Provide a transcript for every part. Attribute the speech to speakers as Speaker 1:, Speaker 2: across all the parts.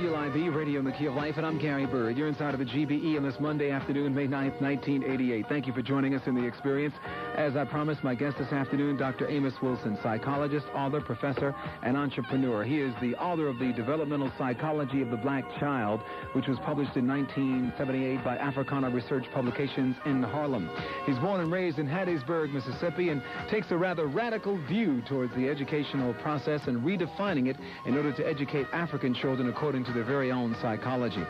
Speaker 1: WLIV, Radio in the Key of Life, and I'm Gary Bird. You're inside of the GBE on this Monday afternoon, May 9th, 1988. Thank you for joining us in the experience. As I promised, my guest this afternoon, Dr. Amos Wilson, psychologist, author, professor, and entrepreneur. He is the author of The Developmental Psychology of the Black Child, which was published in 1978 by Africana Research Publications in Harlem. He's born and raised in Hattiesburg, Mississippi, and takes a rather radical view towards the educational process and redefining it in order to educate African children according to their very own psychology.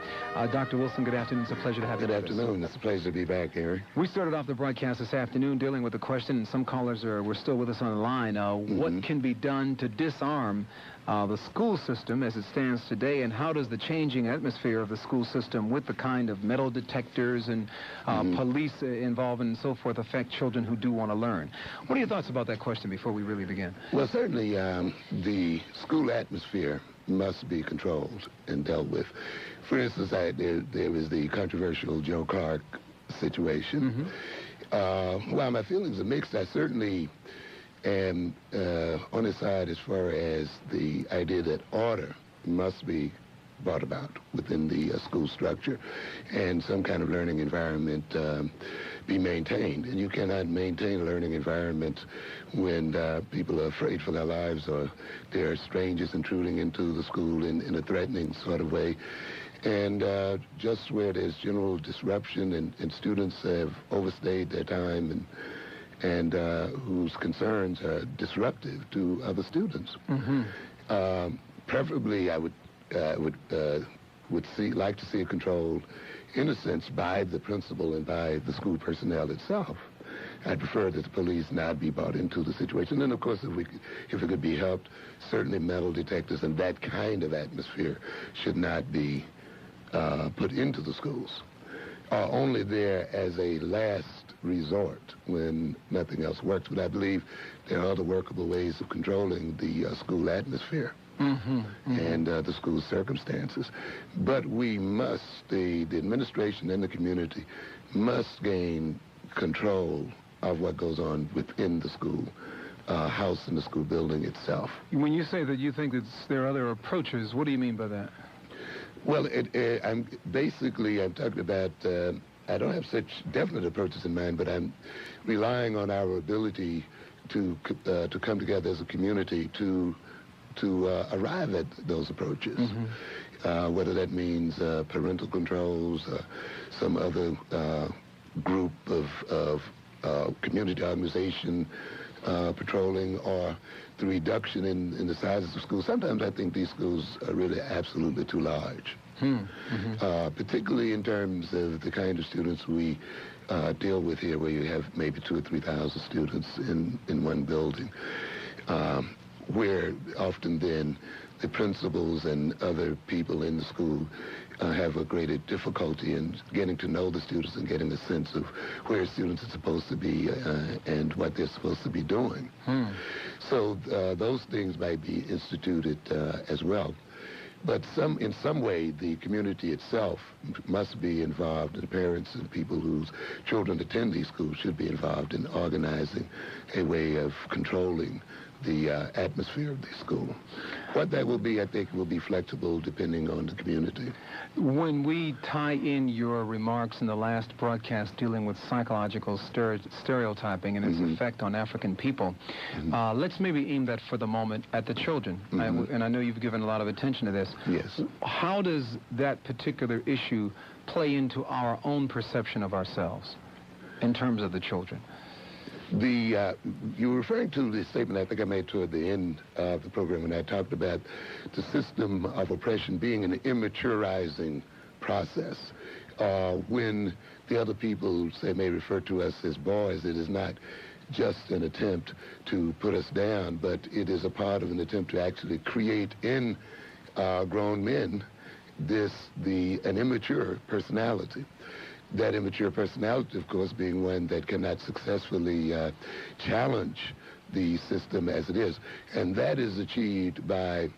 Speaker 1: Dr. Wilson, good afternoon. It's a pleasure to have you with us.
Speaker 2: Good afternoon. It's a pleasure to be back, Gary.
Speaker 1: We started off the broadcast this afternoon dealing with the question, and some callers were still with us on the line, what can be done to disarm the school system as it stands today, and how does the changing atmosphere of the school system with the kind of metal detectors and police involvement and so forth affect children who do want to learn? What are your thoughts about that question before we really begin?
Speaker 2: Well, certainly the school atmosphere must be controlled and dealt with. For instance, there was the controversial Joe Clark situation. While my feelings are mixed, I certainly am on his side as far as the idea that order must be brought about within the school structure and some kind of learning environment be maintained. And you cannot maintain a learning environment when people are afraid for their lives, or there are strangers intruding into the school in a threatening sort of way. And just where there's general disruption and students have overstayed their time and whose concerns are disruptive to other students. Preferably, I would like to see it controlled, in a sense, by the principal and by the school personnel itself. I'd prefer that the police not be brought into the situation. And of course, if it could be helped, certainly metal detectors and that kind of atmosphere should not be put into the schools. Only there as a last resort when nothing else works. But I believe there are other workable ways of controlling the school atmosphere and the school circumstances. But we must, the administration and the community must gain control of what goes on within the school house and the school building itself.
Speaker 1: When you say that you think that there are other approaches, what do you mean by that?
Speaker 2: Well, I'm talking about, I don't have such definite approaches in mind, but I'm relying on our ability to come together as a community to arrive at those approaches. Whether that means parental controls, some other group of community organization patrolling, or the reduction in the sizes of schools. Sometimes I think these schools are really absolutely too large, particularly in terms of the kind of students we deal with here, where you have maybe 2,000 or 3,000 students in one building, where often then the principals and other people in the school have a greater difficulty in getting to know the students and getting a sense of where students are supposed to be and what they're supposed to be doing. So those things might be instituted as well. But in some way, the community itself must be involved, and the parents and people whose children attend these schools should be involved in organizing a way of controlling the atmosphere of the school. What that will be, I think, will be flexible depending on the community.
Speaker 1: When we tie in your remarks in the last broadcast dealing with psychological stereotyping and its effect on African people, let's maybe aim that for the moment at the children. And I know you've given a lot of attention to this.
Speaker 2: Yes.
Speaker 1: How does that particular issue play into our own perception of ourselves in terms of the children?
Speaker 2: You were referring to the statement I think I made toward the end of the program when I talked about the system of oppression being an immaturizing process. When the other people, say, may refer to us as boys, it is not just an attempt to put us down, but it is a part of an attempt to actually create in grown men an immature personality. That immature personality, of course, being one that cannot successfully challenge the system as it is. And that is achieved by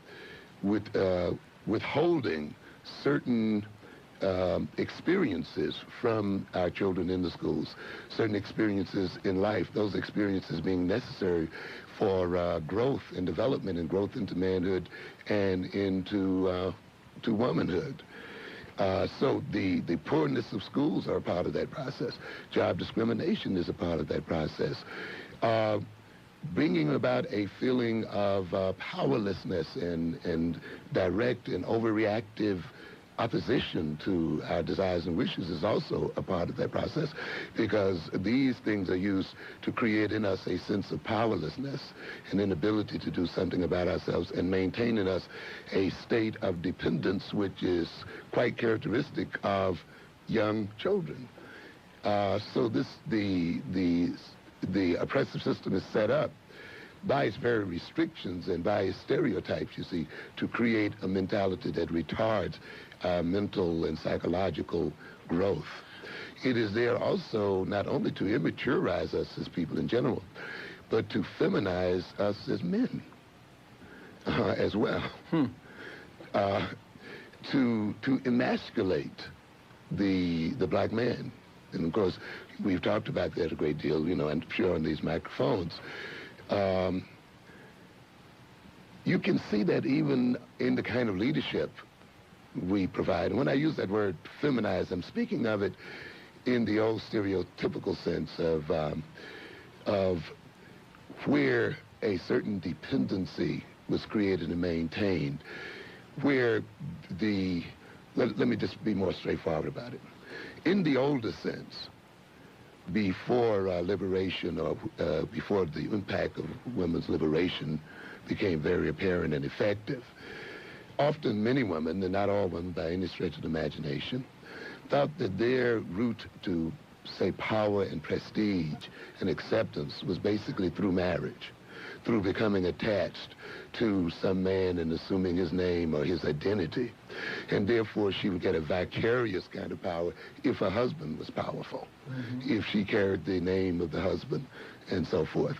Speaker 2: withholding certain experiences from our children in the schools, certain experiences in life, those experiences being necessary for growth and development and growth into manhood and into to womanhood. So the poorness of schools are a part of that process. Job discrimination is a part of that process. Bringing about a feeling of powerlessness and direct and overreactive opposition to our desires and wishes is also a part of that process, because these things are used to create in us a sense of powerlessness, an inability to do something about ourselves, and maintain in us a state of dependence which is quite characteristic of young children. So the oppressive system is set up by its very restrictions and by its stereotypes, you see, to create a mentality that retards mental and psychological growth. It is there also not only to immaturize us as people in general, but to feminize us as men as well. To emasculate the black man. And of course, we've talked about that a great deal, you know, I'm sure on these microphones. You can see that even in the kind of leadership we provide. And when I use that word feminize, I'm speaking of it in the old stereotypical sense of where a certain dependency was created and maintained, where let me just be more straightforward about it. In the older sense, before liberation, or before the impact of women's liberation became very apparent and effective, often many women, and not all women by any stretch of the imagination, thought that their route to, say, power and prestige and acceptance was basically through marriage, through becoming attached to some man and assuming his name or his identity. And therefore, she would get a vicarious kind of power if her husband was powerful, if she carried the name of the husband, and so forth.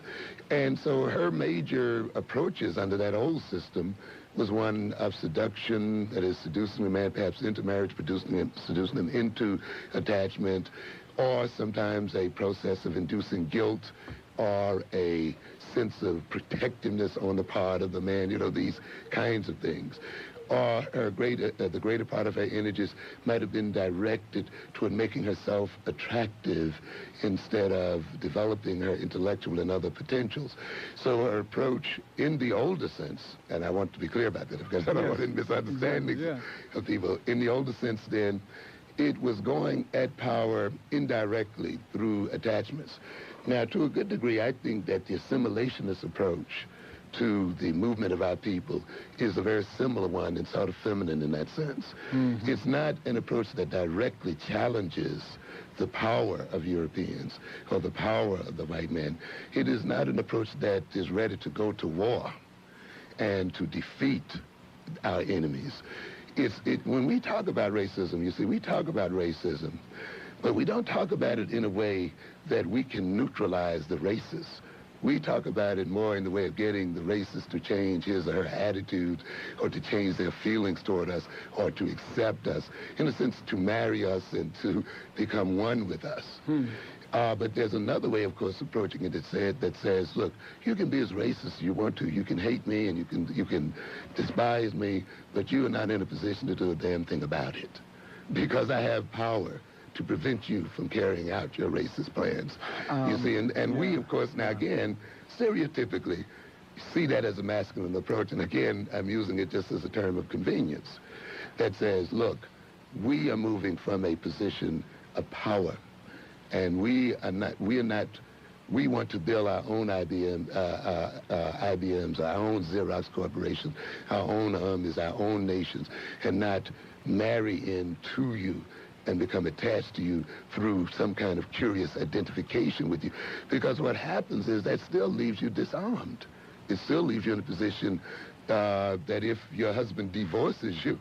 Speaker 2: And so her major approaches under that old system was one of seduction, that is, seducing a man perhaps into marriage, seducing him into attachment, or sometimes a process of inducing guilt or a sense of protectiveness on the part of the man, you know, these kinds of things. Or the greater part of her energies might have been directed toward making herself attractive instead of developing her intellectual and other potentials. So her approach in the older sense, and I want to be clear about that because I don't want any misunderstandings of people. In the older sense then, it was going at power indirectly through attachments. Now, to a good degree, I think that the assimilationist approach to the movement of our people is a very similar one and sort of feminine in that sense. It's not an approach that directly challenges the power of Europeans or the power of the white man. It is not an approach that is ready to go to war and to defeat our enemies. When we talk about racism, you see, we talk about racism, but we don't talk about it in a way that we can neutralize the racists. We talk about it more in the way of getting the racist to change his or her attitude, or to change their feelings toward us, or to accept us, in a sense to marry us and to become one with us. But there's another way, of course, approaching it that says, look, you can be as racist as you want to. You can hate me and you can despise me, but you are not in a position to do a damn thing about it, because I have power to prevent you from carrying out your racist plans. You see, and we, of course, now again, stereotypically see that as a masculine approach, and again, I'm using it just as a term of convenience, that says, look, we are moving from a position of power, and we want to build our own IBMs, our own Xerox Corporation, our own armies, our own nations, and not marry into you and become attached to you through some kind of curious identification with you. Because what happens is that still leaves you disarmed. It still leaves you in a position that if your husband divorces you,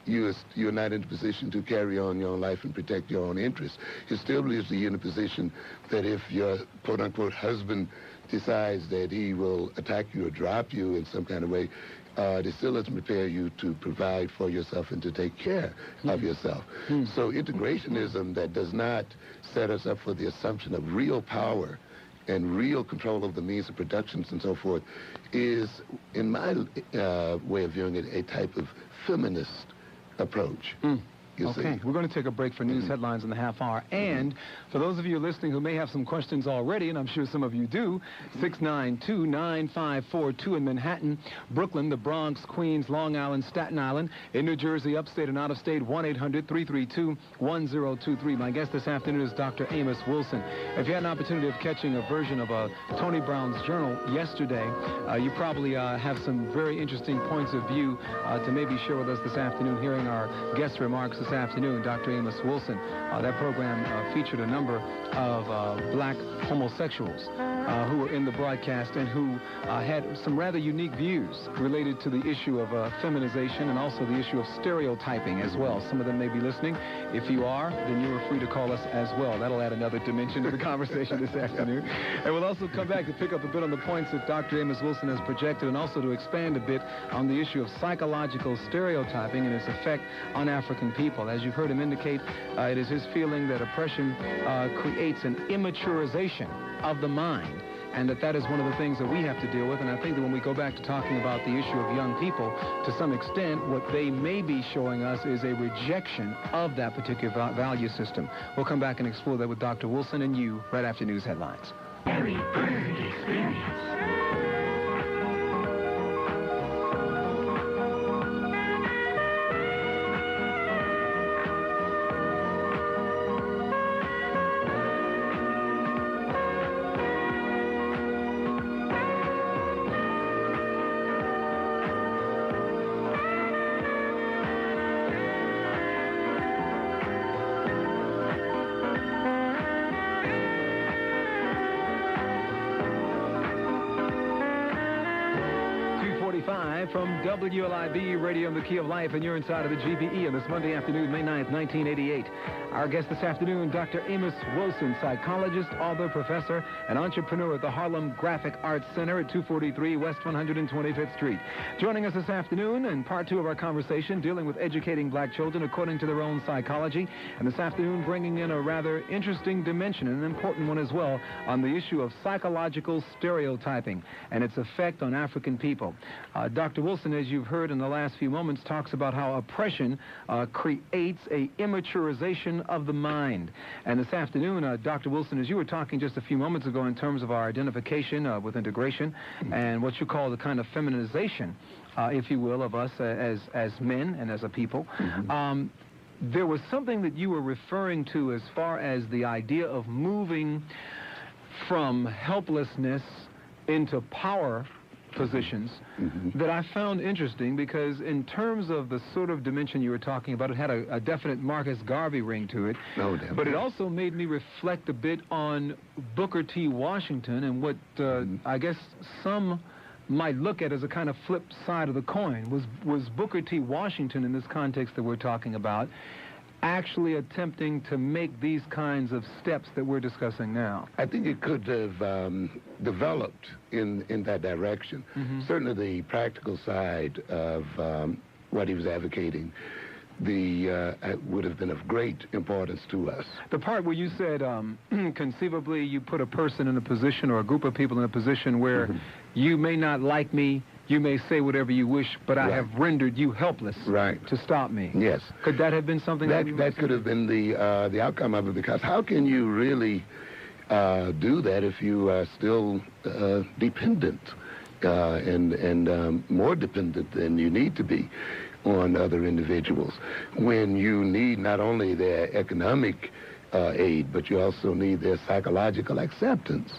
Speaker 2: you're not in a position to carry on your own life and protect your own interests. It still leaves you in a position that if your quote-unquote husband decides that he will attack you or drop you in some kind of way, it still doesn't prepare you to provide for yourself and to take care of yourself. So integrationism that does not set us up for the assumption of real power and real control of the means of productions and so forth is, in my way of viewing it, a type of feminist approach.
Speaker 1: Okay, we're going to take a break for news headlines in the half hour. And for those of you listening who may have some questions already, and I'm sure some of you do, 692-9542 in Manhattan, Brooklyn, the Bronx, Queens, Long Island, Staten Island, in New Jersey, upstate and out of state, 1-800-332-1023. My guest this afternoon is Dr. Amos Wilson. If you had an opportunity of catching a version of Tony Brown's journal yesterday, you probably have some very interesting points of view to maybe share with us this afternoon, hearing our guest remarks this afternoon, Dr. Amos Wilson. That program featured a number of black homosexuals who were in the broadcast and who had some rather unique views related to the issue of feminization and also the issue of stereotyping as well. Some of them may be listening. If you are, then you are free to call us as well. That'll add another dimension to the conversation this afternoon. And we'll also come back to pick up a bit on the points that Dr. Amos Wilson has projected, and also to expand a bit on the issue of psychological stereotyping and its effect on African people. As you've heard him indicate, it is his feeling that oppression creates an immaturization of the mind, and that is one of the things that we have to deal with. And I think that when we go back to talking about the issue of young people, to some extent, what they may be showing us is a rejection of that particular value system. We'll come back and explore that with Dr. Wilson and you right after news headlines.
Speaker 3: Gary Bird Experience.
Speaker 1: From WLIB Radio in the Key of Life, and you're inside of the GBE on this Monday afternoon, May 9th, 1988. Our guest this afternoon, Dr. Amos Wilson, psychologist, author, professor, and entrepreneur at the Harlem Graphic Arts Center at 243 West 125th Street. Joining us this afternoon in part two of our conversation, dealing with educating black children according to their own psychology, and this afternoon bringing in a rather interesting dimension, and an important one as well, on the issue of psychological stereotyping and its effect on African people. Dr. Wilson, as you've heard in the last few moments, talks about how oppression creates a immaturization of the mind. And this afternoon, Dr. Wilson, as you were talking just a few moments ago in terms of our identification with integration and what you call the kind of feminization, if you will, of us as men and as a people, there was something that you were referring to as far as the idea of moving from helplessness into power positions that I found interesting, because in terms of the sort of dimension you were talking about, it had a definite Marcus Garvey ring to it.
Speaker 2: No, definitely.
Speaker 1: But it also made me reflect a bit on Booker T. Washington and what I guess some might look at as a kind of flip side of the coin. Was Booker T. Washington, in this context that we're talking about, actually attempting to make these kinds of steps that we're discussing now?
Speaker 2: I think it could have developed in that direction. Certainly the practical side of what he was advocating would have been of great importance to us.
Speaker 1: The part where you said conceivably you put a person in a position, or a group of people in a position where you may not like me, you may say whatever you wish, but I have rendered you helpless to stop me.
Speaker 2: Yes.
Speaker 1: Could that have been something
Speaker 2: that could have been the outcome of it, because how can you really do that if you are still dependent and more dependent than you need to be on other individuals, when you need not only their economic aid, but you also need their psychological acceptance.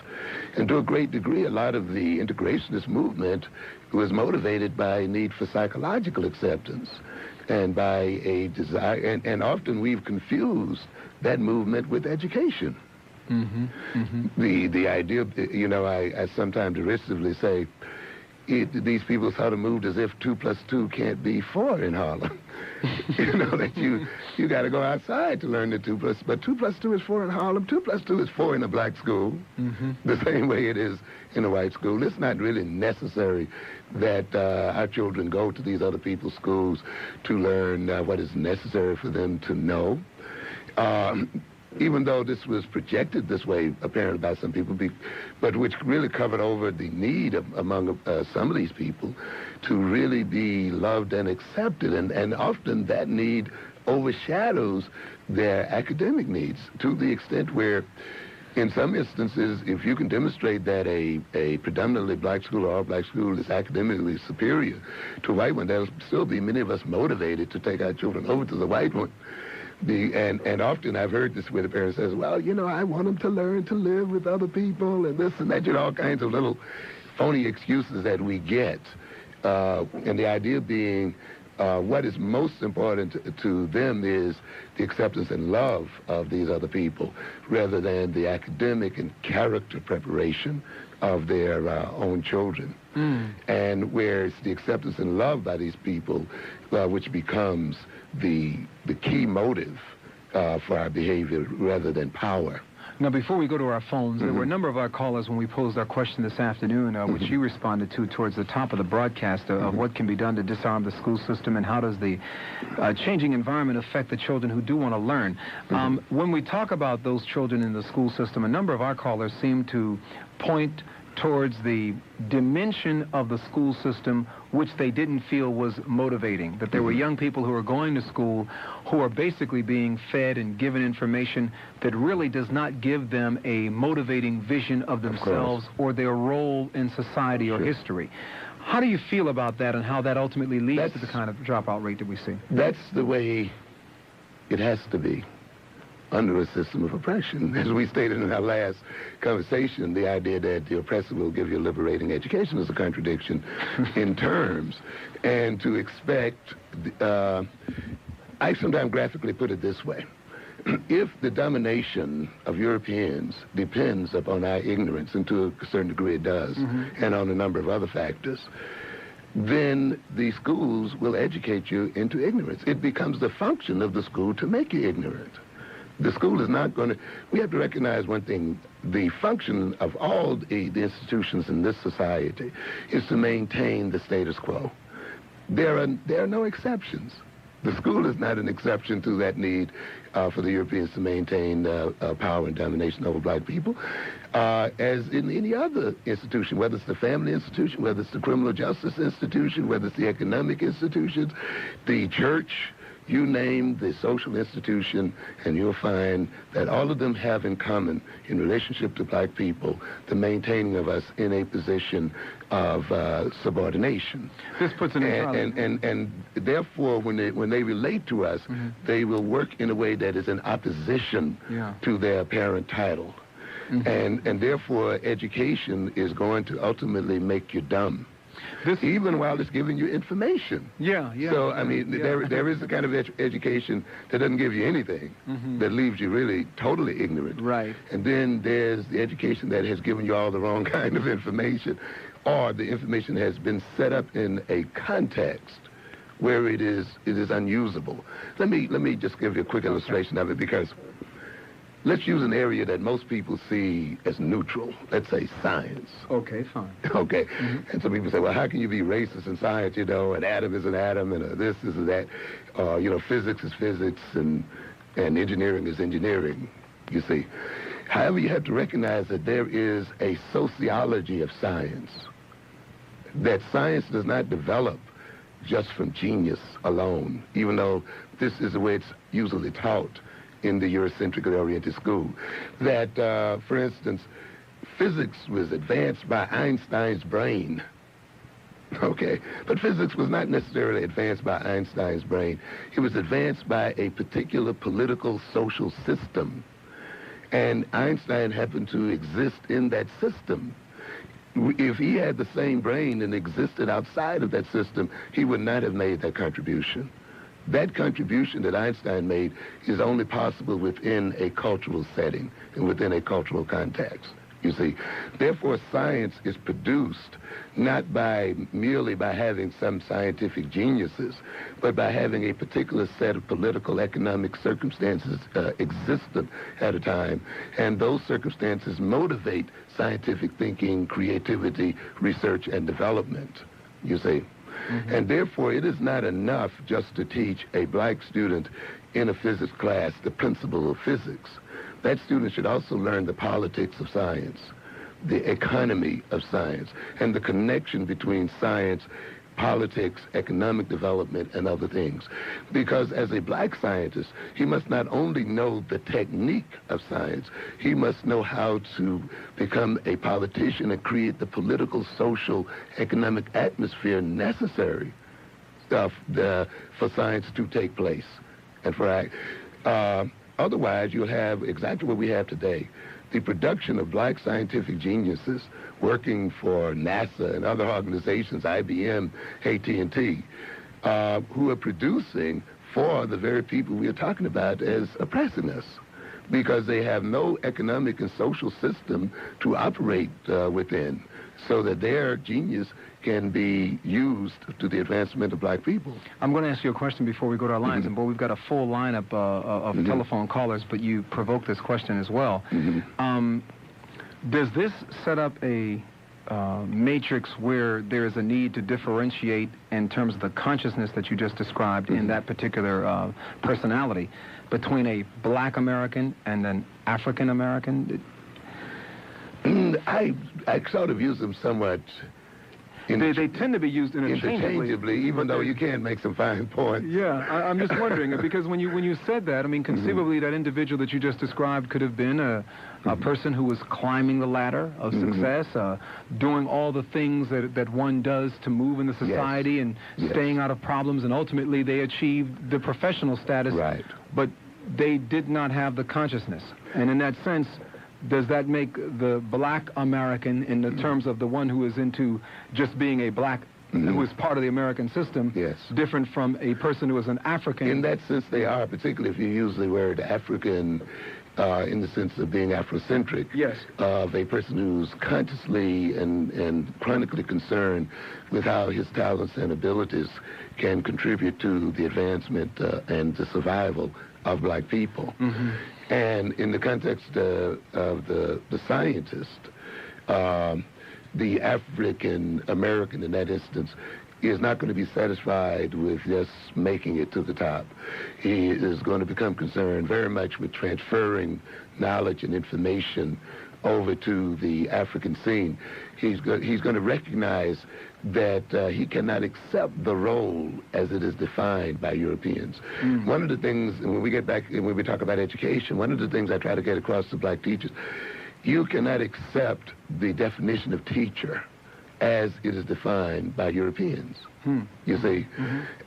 Speaker 2: And to a great degree, a lot of the integrationist movement was motivated by a need for psychological acceptance and by a desire, and often we've confused that movement with education. The idea, you know, I sometimes derisively say, these people sort of moved as if 2 + 2 can't be 4 in Harlem. You know, that you got to go outside to learn the 2 +, but 2 + 2 is 4 in Harlem. 2 + 2 is 4 in a black school, the same way it is in a white school. It's not really necessary that our children go to these other people's schools to learn what is necessary for them to know. even though this was projected this way, apparently by some people, but which really covered over the need among some of these people to really be loved and accepted. And often that need overshadows their academic needs to the extent where, in some instances, if you can demonstrate that a predominantly black school or all black school is academically superior to a white one, there'll still be many of us motivated to take our children over to the white one. And often I've heard this where the parent says, well, you know, I want them to learn to live with other people and this and that, you know, all kinds of little phony excuses that we get. And the idea being, what is most important to them is the acceptance and love of these other people rather than the academic and character preparation of their own children. And where it's the acceptance and love by these people which becomes the key motive for our behavior rather than power.
Speaker 1: Now, before we go to our phones, there were a number of our callers when we posed our question this afternoon, which you responded to towards the top of the broadcast of what can be done to disarm the school system and how does the changing environment affect the children who do want to learn. When we talk about those children in the school system, a number of our callers seem to point towards the dimension of the school system which they didn't feel was motivating, that there were young people who are going to school who are basically being fed and given information that really does not give them a motivating vision of themselves or their role in society or history. How do you feel about that and how that ultimately leads to the kind of dropout rate that we see?
Speaker 2: That's the way it has to be under a system of oppression. As we stated in our last conversation, the idea that the oppressor will give you a liberating education is a contradiction in terms. And to expect, I sometimes graphically put it this way. If the domination of Europeans depends upon our ignorance, and to a certain degree it does, and on a number of other factors, then the schools will educate you into ignorance. It becomes the function of the school to make you ignorant. The school is not going to... We have to recognize one thing. The function of all the institutions in this society is to maintain the status quo. There are no exceptions. The school is not an exception to that need for the Europeans to maintain power and domination over black people. As in any other institution, whether it's the family institution, whether it's the criminal justice institution, whether it's the economic institutions, the church, you name the social institution, and you'll find that all of them have in common, in relationship to black people, the maintaining of us in a position of subordination.
Speaker 1: This puts an
Speaker 2: and therefore, when they relate to us, they will work in a way that is in opposition to their apparent title. And therefore, education is going to ultimately make you dumb. Even while it's giving you information. So, I mean, there is a kind of education that doesn't give you anything, that leaves you really totally ignorant.
Speaker 1: Right.
Speaker 2: And then there's the education that has given you all the wrong kind of information, or the information has been set up in a context where it is unusable. Let me just give you a quick illustration of it, because let's use an area that most people see as neutral. Let's say science.
Speaker 1: Okay, fine.
Speaker 2: Okay. And some people say, well, how can you be racist in science, you know, an atom is an atom, and this is that. You know, physics is physics, and engineering is engineering, you see. However, you have to recognize that there is a sociology of science, that science does not develop just from genius alone, even though this is the way it's usually taught in the Eurocentrically oriented school. That, for instance, physics was advanced by Einstein's brain. Okay, but physics was not necessarily advanced by Einstein's brain. It was advanced by a particular political social system. And Einstein happened to exist in that system. If he had the same brain and existed outside of that system, he would not have made that contribution. That contribution that Einstein made is only possible within a cultural setting and within a cultural context, you see. Therefore, science is produced not merely by having some scientific geniuses, but by having a particular set of political, economic circumstances existent at a time. And those circumstances motivate scientific thinking, creativity, research, and development, you see. And therefore, it is not enough just to teach a black student in a physics class the principle of physics. that student should also learn the politics of science, the economy of science, and the connection between science, politics, economic development, and other things. Because as a black scientist, he must not only know the technique of science, he must know how to become a politician and create the political, social, economic atmosphere necessary for science to take place. And for otherwise, you'll have exactly what we have today. The production of black scientific geniuses working for NASA and other organizations, IBM, AT&T, who are producing for the very people we are talking about as oppressing us, because they have no economic and social system to operate within, so that their genius can be used to the advancement of black people.
Speaker 1: I'm going to ask you a question before we go to our lines, and boy, we've got a full lineup of telephone callers, but you provoked this question as well. Does this set up a matrix where there is a need to differentiate in terms of the consciousness that you just described in that particular personality between a black American and an African American?
Speaker 2: I sort of use them somewhat.
Speaker 1: They tend to be used interchangeably,
Speaker 2: even though you can make some fine points.
Speaker 1: Yeah, I'm just wondering, because when you said that, I mean, conceivably that individual that you just described could have been a person who was climbing the ladder of success, doing all the things that one does to move in the society and staying out of problems, and ultimately they achieved the professional status, but they did not have the consciousness. And in that sense, does that make the black American, in the terms of the one who is into just being a black, who is part of the American system, different from a person who is an African?
Speaker 2: In that sense, they are, particularly if you use the word African in the sense of being Afrocentric, of a person who's consciously and chronically concerned with how his talents and abilities can contribute to the advancement and the survival of black people. And in the context of the scientist, the African American in that instance is not going to be satisfied with just making it to the top. He is going to become concerned very much with transferring knowledge and information over to the African scene. He's going to recognize that he cannot accept the role as it is defined by Europeans. One of the things, when we get back, when we talk about education, one of the things I try to get across to black teachers, you cannot accept the definition of teacher as it is defined by Europeans. You see,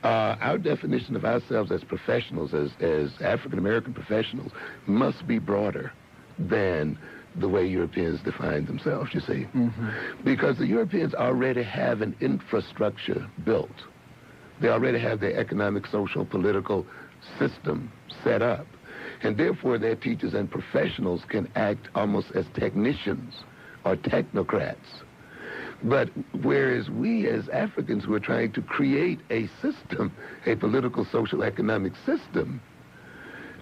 Speaker 2: our definition of ourselves as professionals, as African-American professionals, must be broader than the way Europeans define themselves, you see. Because the Europeans already have an infrastructure built. They already have their economic, social, political system set up. And therefore, their teachers and professionals can act almost as technicians or technocrats. But whereas we as Africans who are trying to create a system, a political, social, economic system,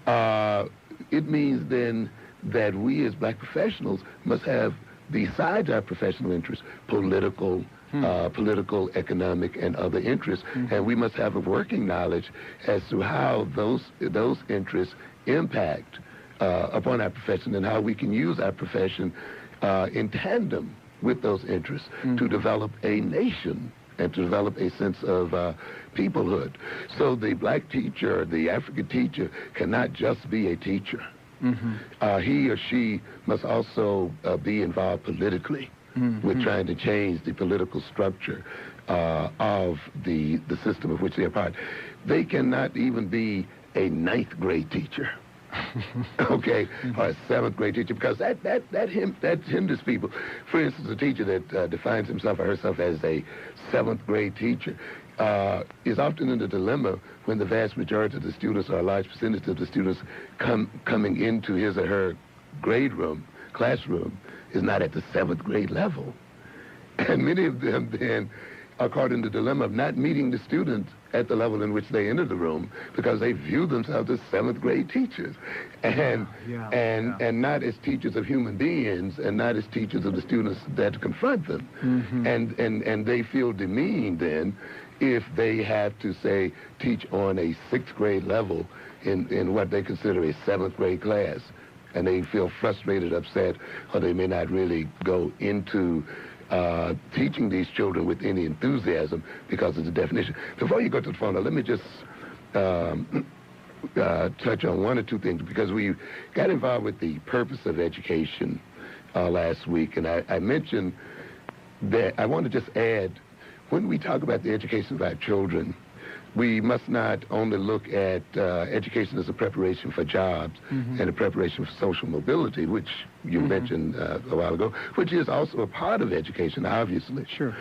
Speaker 2: it means then that we as black professionals must have, besides our professional interests, political, economic, and other interests. And we must have a working knowledge as to how those interests impact upon our profession, and how we can use our profession in tandem with those interests to develop a nation and to develop a sense of peoplehood. So the black teacher, the African teacher, cannot just be a teacher. He or she must also be involved politically with trying to change the political structure of the system of which they are part. They cannot even be a 9th grade teacher. Okay, or a 7th grade teacher, because that hinders people. For instance, a teacher that defines himself or herself as a 7th grade teacher is often in a dilemma when the vast majority of the students, or a large percentage of the students coming into his or her classroom, is not at the 7th grade level. And many of them then are caught in the dilemma of not meeting the students at the level in which they enter the room, because they view themselves as 7th grade teachers, and not as teachers of human beings, and not as teachers of the students that confront them. And they feel demeaned then if they have to, say, teach on a 6th grade level in what they consider a 7th grade class. and they feel frustrated, upset, or they may not really go into teaching these children with any enthusiasm because of the definition. Before you go to the phone, let me just touch on one or two things, because we got involved with the purpose of education last week, and I mentioned that I want to just add, when we talk about the education of our children, we must not only look at education as a preparation for jobs and a preparation for social mobility, which you mentioned a while ago, which is also a part of education, obviously.
Speaker 1: Sure.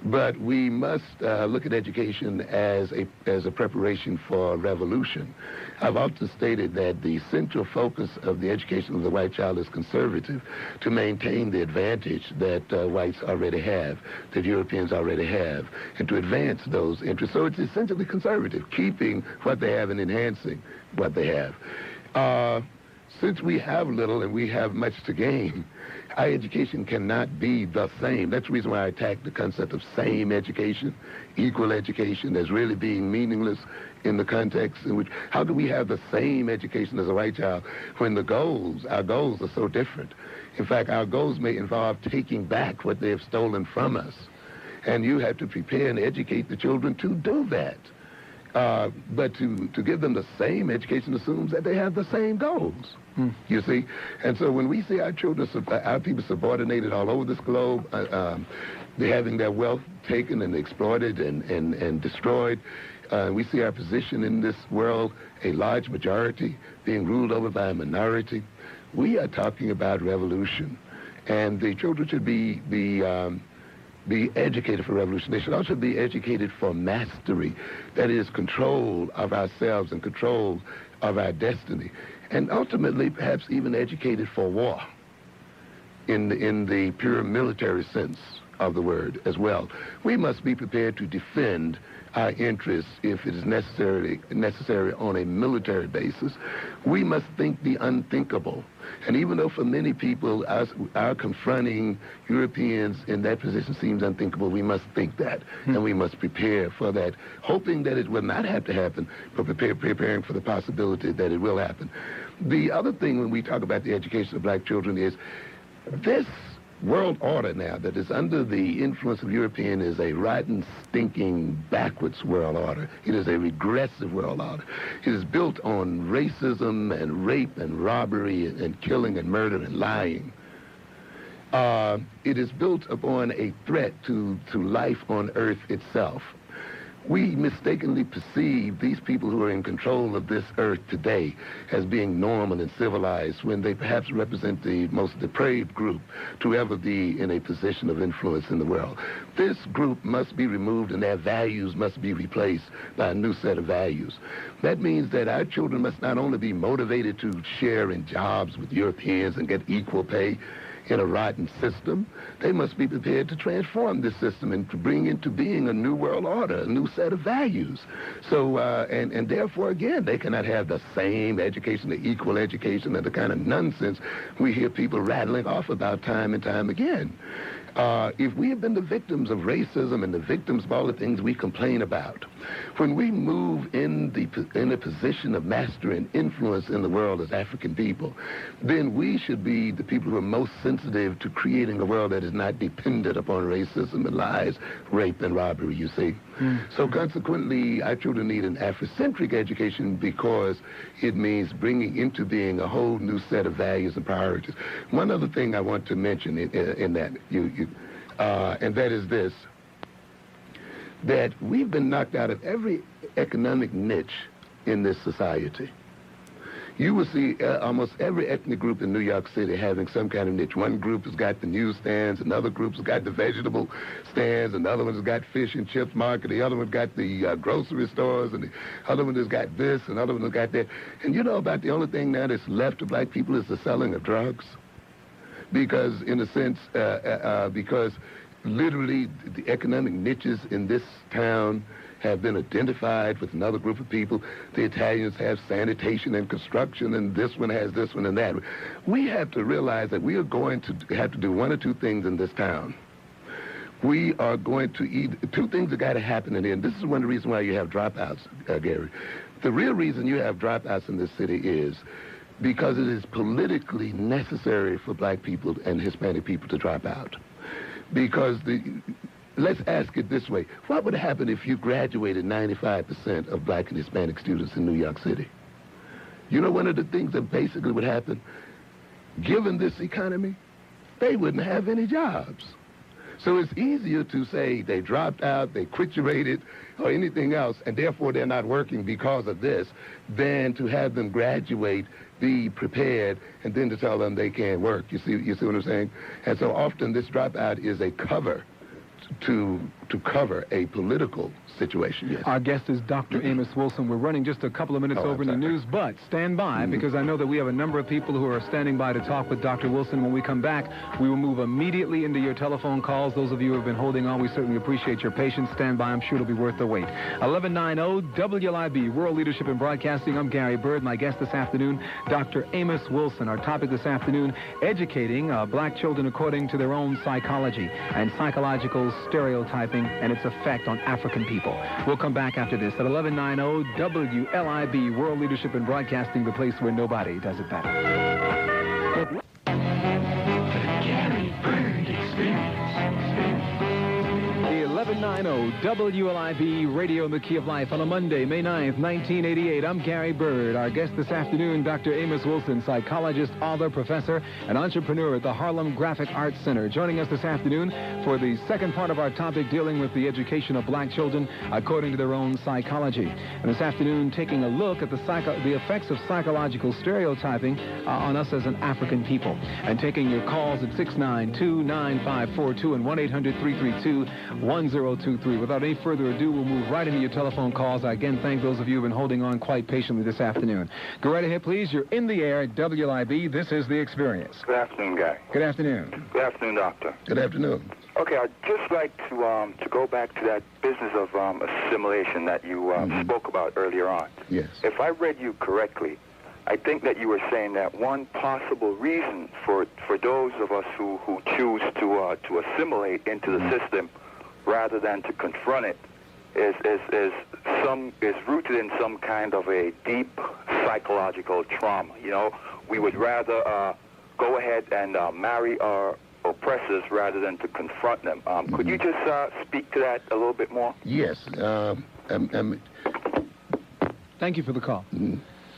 Speaker 2: But we must look at education as a preparation for revolution. I've often stated that the central focus of the education of the white child is conservative, to maintain the advantage that whites already have, that Europeans already have, and to advance those interests. So it's essentially conservative, keeping what they have and enhancing what they have. Since we have little and we have much to gain, our education cannot be the same. That's the reason why I attack the concept of same education, equal education, as really being meaningless in the context in which, how do we have the same education as a white child when our goals are so different? In fact, our goals may involve taking back what they have stolen from us. And you have to prepare and educate the children to do that. But to give them the same education assumes that they have the same goals, you see. And so when we see our children, our people subordinated all over this globe, they're having their wealth taken and exploited and destroyed, we see our position in this world, a large majority being ruled over by a minority, we are talking about revolution. And the children should be educated for revolution. They should also be educated for mastery, that is, control of ourselves and control of our destiny, and ultimately perhaps even educated for war in the pure military sense of the word as well. We must be prepared to defend our interests if it is necessary on a military basis. We must think the unthinkable. And even though for many people our confronting Europeans in that position seems unthinkable, we must think that, and we must prepare for that, hoping that it will not have to happen, but preparing for the possibility that it will happen. The other thing when we talk about the education of black children is this world order now that is under the influence of European is a rotten, stinking, backwards world order. It is a regressive world order. It is built on racism and rape and robbery and killing and murder and lying. It is built upon a threat to life on Earth itself. We mistakenly perceive these people who are in control of this earth today as being normal and civilized when they perhaps represent the most depraved group to ever be in a position of influence in the world. This group must be removed and their values must be replaced by a new set of values. That means that our children must not only be motivated to share in jobs with Europeans and get equal pay in a rotten system, they must be prepared to transform this system and to bring into being a new world order, a new set of values. So, and therefore, again, they cannot have the same education, the equal education, and the kind of nonsense we hear people rattling off about time and time again. If we have been the victims of racism and the victims of all the things we complain about, when we move in a position of mastery and influence in the world as African people, then we should be the people who are most sensitive to creating a world that is not dependent upon racism and lies, rape and robbery, you see. So consequently, our children need an Afrocentric education because it means bringing into being a whole new set of values and priorities. One other thing I want to mention in that, and that is this, that we've been knocked out of every economic niche in this society. You will see almost every ethnic group in New York City having some kind of niche. One group has got the newsstands, another group has got the vegetable stands, another one has got fish and chips market, the other one got the grocery stores, and the other one has got this, and the other one has got that. And you know about the only thing now that's left to black people is the selling of drugs? Because in a sense, because literally the economic niches in this town have been identified with another group of people. The Italians have sanitation and construction, and this one has this one and that. We have to realize that we are going to have to do one or two things in this town. We are going to two things have got to happen in the end. This is one of the reasons why you have dropouts, Gary. The real reason you have dropouts in this city is because it is politically necessary for black people and Hispanic people to drop out. Because let's ask it this way. What would happen if you graduated 95% of black and Hispanic students in New York City? You know, one of the things that basically would happen, given this economy, they wouldn't have any jobs. So it's easier to say they dropped out, they quiturated, or anything else, and therefore they're not working because of this, than to have them graduate, be prepared, and then to tell them they can't work. You see what I'm saying? And so often this dropout is a cover to cover a political situation. Yes.
Speaker 1: Our guest is Dr. Amos Wilson. We're running just a couple of minutes over in the news, but stand by because I know that we have a number of people who are standing by to talk with Dr. Wilson. When we come back, we will move immediately into your telephone calls. Those of you who have been holding on, we certainly appreciate your patience. Stand by. I'm sure it'll be worth the wait. 1190 WLIB, World Leadership in Broadcasting. I'm Gary Bird. My guest this afternoon, Dr. Amos Wilson. Our topic this afternoon, educating black children according to their own psychology and psychological stereotyping and its effect on African people. We'll come back after this at 1190 WLIB, World Leadership in Broadcasting, the place where nobody does it better.
Speaker 3: The Gary Bird Experience.
Speaker 1: 1190 WLIB Radio in the Key of Life on a Monday, May 9th, 1988. I'm Gary Bird. Our guest this afternoon, Dr. Amos Wilson, psychologist, author, professor, and entrepreneur at the Harlem Graphic Arts Center. Joining us this afternoon for the second part of our topic dealing with the education of black children according to their own psychology. And this afternoon, taking a look at the effects of psychological stereotyping on us as an African people. And taking your calls at 692-9542 and 1-800-332-1023. Without any further ado, we'll move right into your telephone calls. I again thank those of you who have been holding on quite patiently this afternoon. Go right ahead, please. You're in the air at WLIB. This is The Experience.
Speaker 4: Good afternoon, Guy.
Speaker 1: Good afternoon.
Speaker 4: Good afternoon, Doctor.
Speaker 2: Good afternoon.
Speaker 4: Okay, I'd just like to go back to that business of assimilation that you spoke about earlier on.
Speaker 2: Yes.
Speaker 4: If I read you correctly, I think that you were saying that one possible reason for those of us who choose to assimilate into the system rather than to confront it is rooted in some kind of a deep psychological trauma. You know, we would rather go ahead and marry our oppressors rather than to confront them. Could you just speak to that a little bit more?
Speaker 2: Yes.
Speaker 1: Thank you for the call.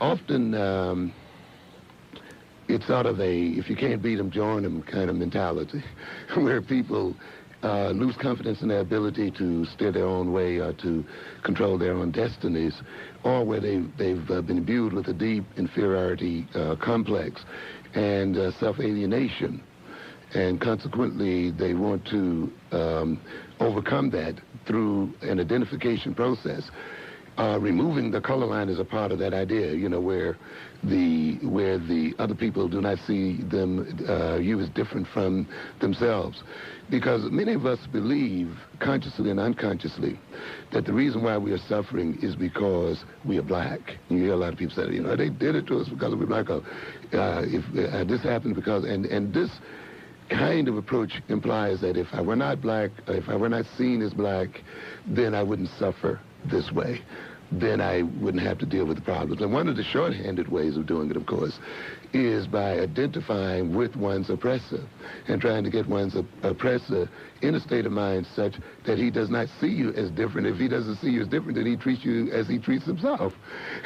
Speaker 2: Often it's sort of a if you can't beat them, join them kind of mentality, where people lose confidence in their ability to steer their own way or to control their own destinies, or where they've been imbued with a deep inferiority complex and self-alienation. And consequently, they want to overcome that through an identification process. Removing the color line is a part of that idea, you know, where the other people do not see you as different from themselves. Because many of us believe, consciously and unconsciously, that the reason why we are suffering is because we are black. And you hear a lot of people say, you know, they did it to us because we're black. This happened because, and this kind of approach implies that if I were not black, if I were not seen as black, then I wouldn't suffer this way. Then I wouldn't have to deal with the problems. And one of the shorthanded ways of doing it, of course, is by identifying with one's oppressor and trying to get one's oppressor in a state of mind such that he does not see you as different. If he doesn't see you as different, then he treats you as he treats himself.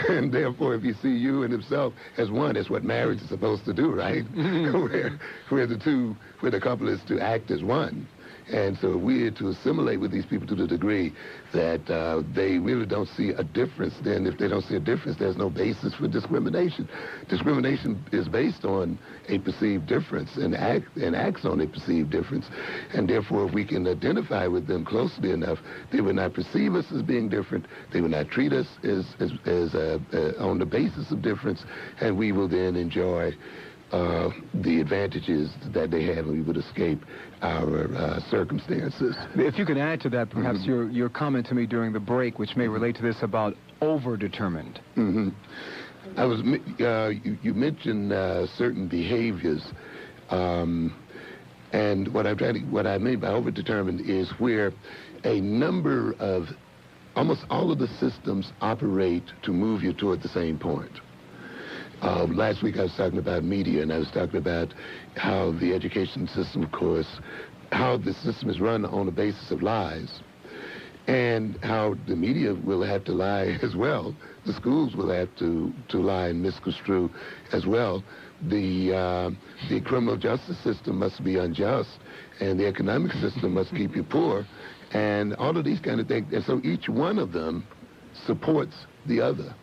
Speaker 2: And therefore, if he see you and himself as one, that's what marriage is supposed to do, right? where the couple is to act as one. And so we're to assimilate with these people to the degree that they really don't see a difference. Then if they don't see a difference, there's no basis for discrimination. Discrimination is based on a perceived difference and acts on a perceived difference. And therefore, if we can identify with them closely enough, they will not perceive us as being different. They will not treat us as on the basis of difference. And we will then enjoy the advantages that they have, and we would escape our circumstances.
Speaker 1: If you could add to that, perhaps your comment to me during the break, which may relate to this about over-determined.
Speaker 2: I was you mentioned certain behaviors, and what I mean by over-determined is where a number of almost all of the systems operate to move you toward the same point. Last week I was talking about media, and I was talking about how the education system, of course, how the system is run on the basis of lies, and how the media will have to lie as well. The schools will have to lie and misconstrue as well. The criminal justice system must be unjust, and the economic system must keep you poor, and all of these kind of things. And so each one of them supports the other.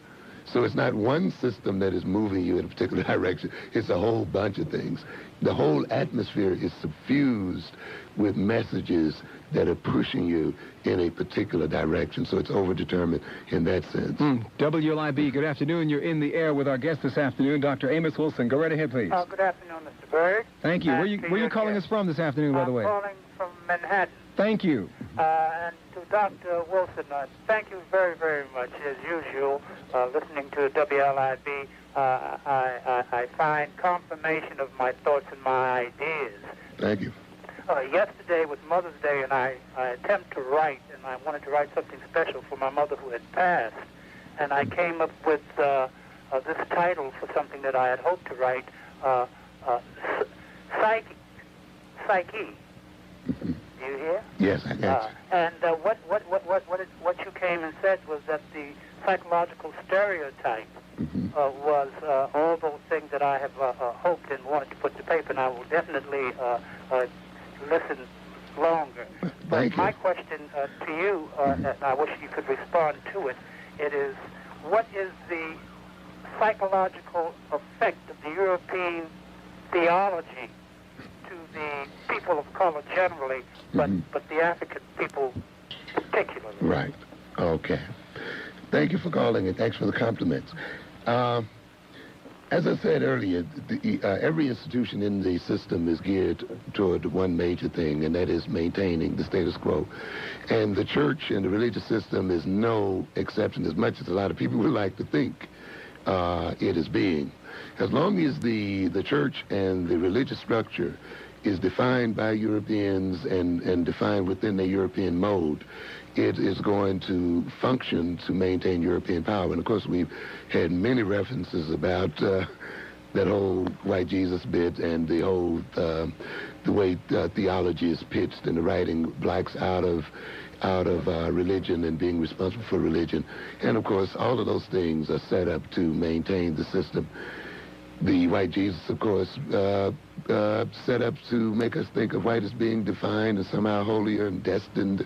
Speaker 2: So it's not one system that is moving you in a particular direction. It's a whole bunch of things. The whole atmosphere is suffused with messages that are pushing you in a particular direction. So it's overdetermined in that sense.
Speaker 1: WLIB, good afternoon. You're in the air with our guest this afternoon, Dr. Amos Wilson. Go right ahead, please.
Speaker 5: Good afternoon, Mr. Bird.
Speaker 1: Thank you. Where are you calling us from this afternoon, by the way?
Speaker 5: I'm calling from Manhattan.
Speaker 1: Thank you.
Speaker 5: And to Dr. Wilson, thank you very, very much. As usual, listening to WLIB, I find confirmation of my thoughts and my ideas.
Speaker 2: Thank you.
Speaker 5: Yesterday was Mother's Day, and I attempted to write, and I wanted to write something special for my mother who had passed. And I came up with this title for something that I had hoped to write, Psyche. Do you hear?
Speaker 2: Yes, I got you.
Speaker 5: And what you came and said was that the psychological stereotype was all those things that I have hoped and wanted to put to paper, and I will definitely listen longer. But my question to you, and I wish you could respond to it, it is, what is the psychological effect of the European theology to the people of color generally, but the African people particularly?
Speaker 2: Right. Okay. Thank you for calling, and thanks for the compliments. As I said earlier, every institution in the system is geared toward one major thing, and that is maintaining the status quo. And the church and the religious system is no exception, as much as a lot of people would like to think it is being. As long as the church and the religious structure is defined by Europeans and defined within the European mode, it is going to function to maintain European power. And of course, we've had many references about that whole white Jesus bit and the whole the way theology is pitched and the writing blacks out of religion and being responsible for religion. And of course, all of those things are set up to maintain the system. The white Jesus, of course, set up to make us think of white as being defined and somehow holier and destined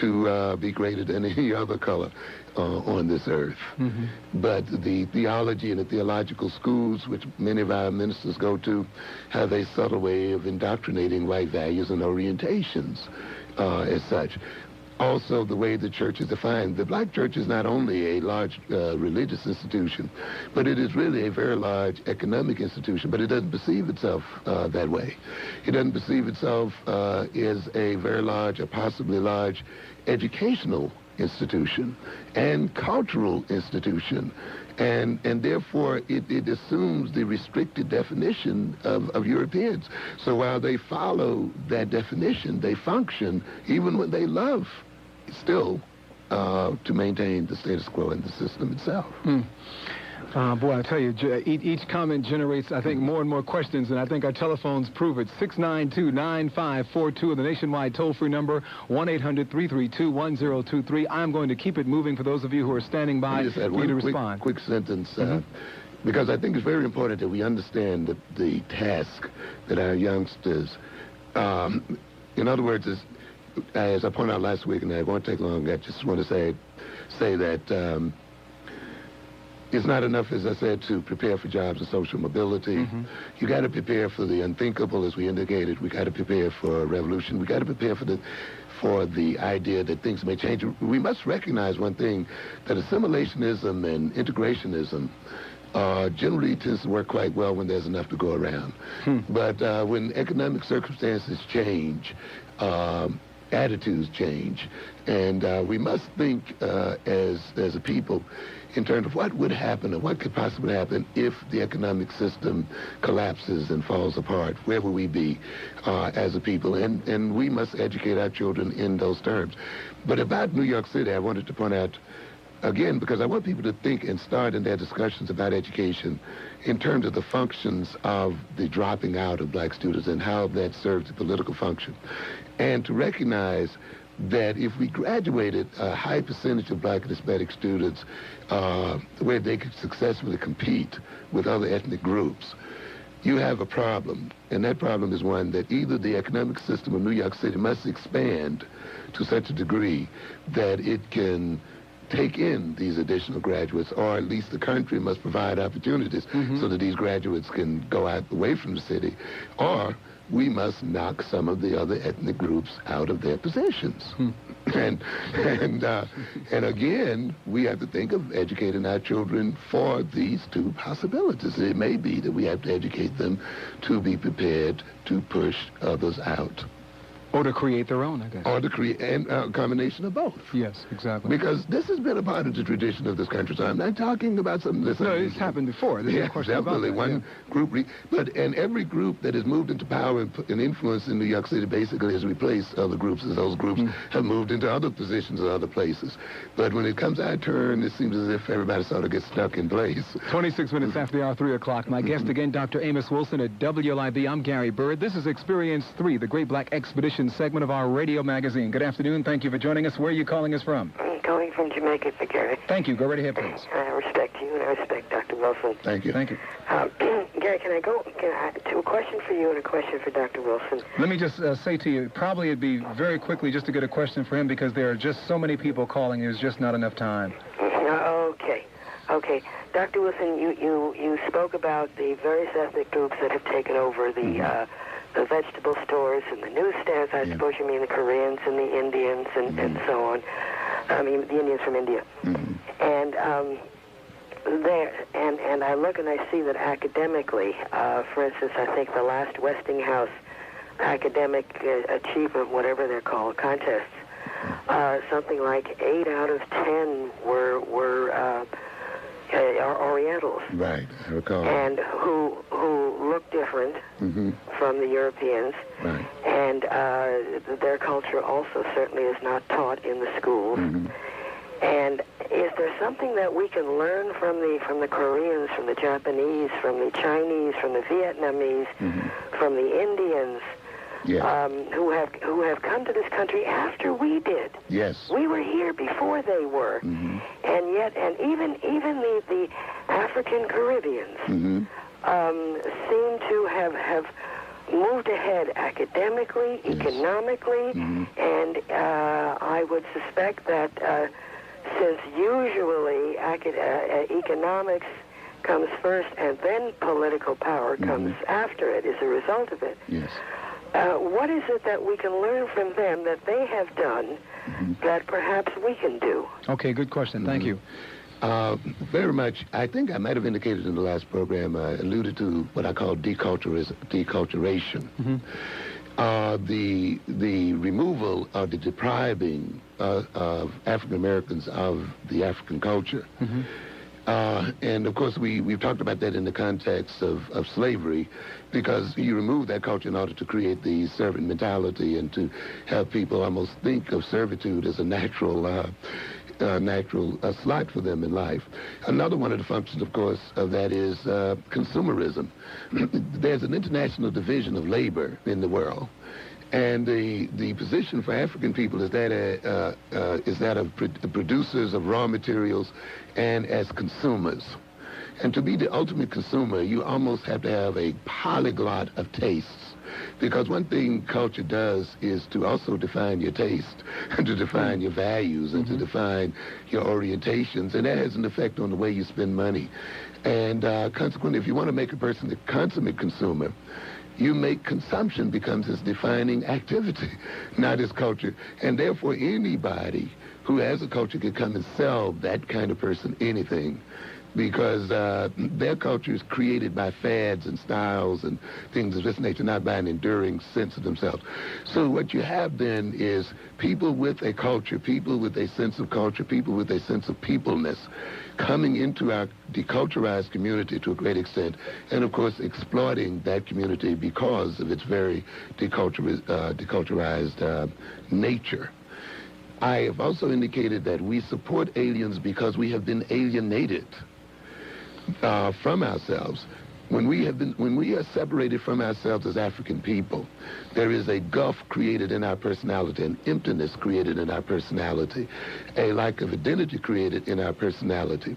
Speaker 2: to be greater than any other color on this earth. But the theology and the theological schools, which many of our ministers go to, have a subtle way of indoctrinating white values and orientations as such. Also, the way the church is defined. The black church is not only a large religious institution, but it is really a very large economic institution, but it doesn't perceive itself that way. It doesn't perceive itself as a very large or possibly large educational institution and cultural institution. And therefore, it assumes the restricted definition of Europeans. So while they follow that definition, they function, even when they love, still to maintain the status quo in the system itself.
Speaker 1: Boy, I tell you, each comment generates, I think, more and more questions, and I think our telephones prove it. 692-9542, the nationwide toll-free number, 1-800-332-1023. I'm going to keep it moving for those of you who are standing by for you to respond.
Speaker 2: Quick sentence, because I think it's very important that we understand the task that our youngsters, in other words, as I pointed out last week, and I won't take long, I just want to say that it's not enough, as I said, to prepare for jobs and social mobility. You got to prepare for the unthinkable, as we indicated. We got to prepare for a revolution. We got to prepare for the idea that things may change. We must recognize one thing, that assimilationism and integrationism generally tends to work quite well when there's enough to go around. But when economic circumstances change, attitudes change, and we must think as a people in terms of what would happen or what could possibly happen if the economic system collapses and falls apart. Where will we be as a people? And we must educate our children in those terms. But about New York City, I wanted to point out again, because I want people to think and start in their discussions about education in terms of the functions of the dropping out of black students and how that serves the political function. And to recognize that if we graduated a high percentage of black and Hispanic students where they could successfully compete with other ethnic groups, you have a problem. And that problem is one that either the economic system of New York City must expand to such a degree that it can take in these additional graduates, or at least the country must provide opportunities so that these graduates can go out away from the city, or we must knock some of the other ethnic groups out of their positions. And again, we have to think of educating our children for these two possibilities. It may be that we have to educate them to be prepared to push others out.
Speaker 1: Or to create their own, I guess.
Speaker 2: Or to create a combination of both.
Speaker 1: Yes, exactly.
Speaker 2: Because this has been a part of the tradition of this country. So I'm not talking about something that's...
Speaker 1: No, it's happened before. There's no question
Speaker 2: definitely.
Speaker 1: About that.
Speaker 2: One group... and every group that has moved into power and influence in New York City basically has replaced other groups, as those groups have moved into other positions or other places. But when it comes our turn, it seems as if everybody sort of gets stuck in place.
Speaker 1: 26 minutes after the hour, 3 o'clock. My guest again, Dr. Amos Wilson at WLIB. I'm Gary Bird. This is Experience 3, the Great Black Expedition segment of our radio magazine. Good afternoon. Thank you for joining us. Where are you calling us from?
Speaker 6: I'm calling from Jamaica, Gary.
Speaker 1: Thank you. Go right ahead, please.
Speaker 6: I respect you, and I respect Dr. Wilson.
Speaker 2: Thank you.
Speaker 1: Thank you.
Speaker 6: Gary, can I to a question for you and a question for Dr. Wilson?
Speaker 1: Let me just say to you, probably it'd be very quickly just to get a question for him because there are just so many people calling. There's just not enough time.
Speaker 6: Okay. Dr. Wilson, you spoke about the various ethnic groups that have taken over the vegetable stores and the newsstands. I suppose you mean the Koreans and the Indians and so on. I mean, the Indians from India. And and I look and I see that academically, for instance, I think the last Westinghouse academic achievement, whatever they're called, contests, something like 8 out of 10 were Orientals.
Speaker 2: Right, I recall.
Speaker 6: And who look different from the Europeans.
Speaker 2: Right.
Speaker 6: And their culture also certainly is not taught in the schools. And is there something that we can learn from the Koreans, from the Japanese, from the Chinese, from the Vietnamese, from the Indians, who have come to this country after we did?
Speaker 2: Yes.
Speaker 6: We were here before they were, and even the African Caribbeans seem to have moved ahead academically, economically, and I would suspect that since usually economics comes first and then political power comes after it as a result of it.
Speaker 2: Yes.
Speaker 6: What is it that we can learn from them that they have done that perhaps we can do?
Speaker 1: Okay, good question. Thank you.
Speaker 2: Very much. I think I might have indicated in the last program, I alluded to what I call deculturation. The removal or the depriving of African Americans of the African culture. And of course, we've talked about that in the context of slavery, because you remove that culture in order to create the servant mentality and to have people almost think of servitude as a natural slot for them in life. Another one of the functions, of course, of that is consumerism. There's an international division of labor in the world. And the position for African people is that of producers of raw materials and as consumers. And to be the ultimate consumer, you almost have to have a polyglot of tastes. Because one thing culture does is to also define your taste, and to define your values, and to define your orientations. And that has an effect on the way you spend money. And consequently, if you want to make a person a consummate consumer, you make consumption becomes his defining activity, not his culture. And therefore, anybody who has a culture can come and sell that kind of person anything, because their culture is created by fads and styles and things of this nature, not by an enduring sense of themselves. So what you have then is people with a culture, people with a sense of culture, people with a sense of peopleness, coming into our deculturized community to a great extent, and of course exploiting that community because of its very deculturized nature. I have also indicated that we support aliens because we have been alienated from ourselves. When we are separated from ourselves as African people, there is a gulf created in our personality, an emptiness created in our personality, a lack of identity created in our personality.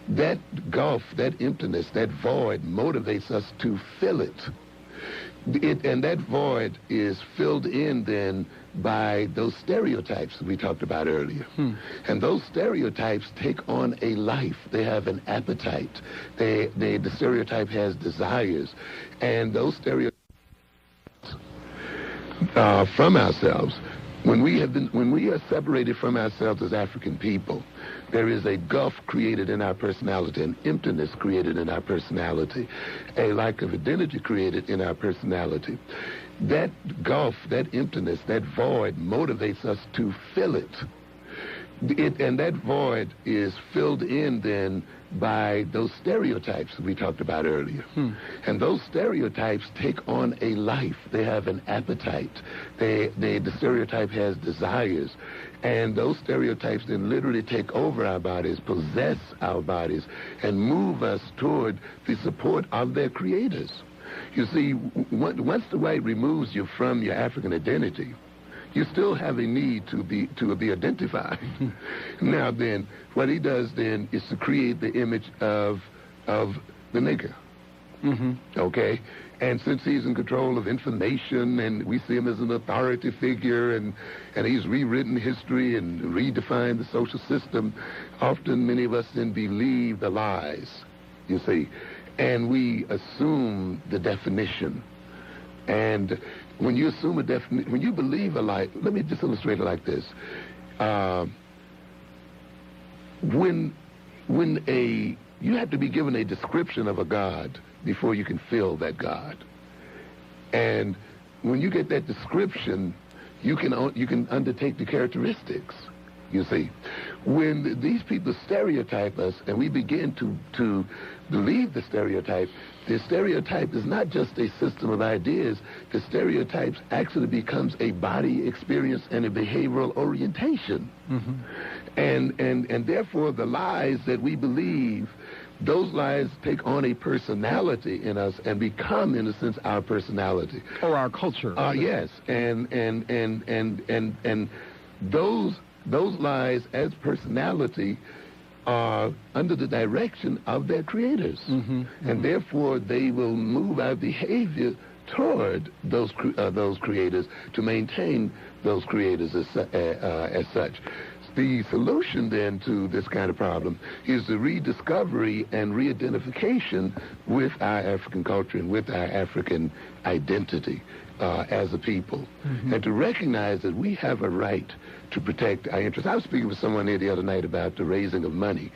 Speaker 2: That gulf, that emptiness, that void motivates us to fill it. And that void is filled in then by those stereotypes we talked about earlier. And those stereotypes take on a life. They have an appetite. The stereotype has desires. And those stereotypes from ourselves, when we are separated from ourselves as African people, there is a gulf created in our personality, an emptiness created in our personality, a lack of identity created in our personality. That gulf, that emptiness, that void motivates us to fill it. And that void is filled in then by those stereotypes we talked about earlier. And those stereotypes take on a life. They have an appetite. The stereotype has desires. And those stereotypes then literally take over our bodies, possess our bodies, and move us toward the support of their creators. You see, once the white removes you from your African identity, you still have a need to be identified. Now then, what he does then is to create the image of the nigger. Okay? And since he's in control of information, and we see him as an authority figure, and he's rewritten history and redefined the social system, often many of us then believe the lies, you see, and we assume the definition. And when you assume a definition, when you believe a lie, let me just illustrate it like this. You have to be given a description of a God before you can feel that God. And when you get that description, you can undertake the characteristics, you see. When these people stereotype us and we begin to believe the stereotype is not just a system of ideas. The stereotypes actually becomes a body experience and a behavioral orientation. And therefore the lies that we believe, those lies take on a personality in us and become, in a sense, our personality.
Speaker 1: Or our culture.
Speaker 2: Yes. And those lies as personality are under the direction of their creators. And therefore they will move our behavior toward those creators to maintain those creators as such. The solution then to this kind of problem is the rediscovery and re-identification with our African culture and with our African identity as a people. And to recognize that we have a right to protect our interests. I was speaking with someone here the other night about the raising of money.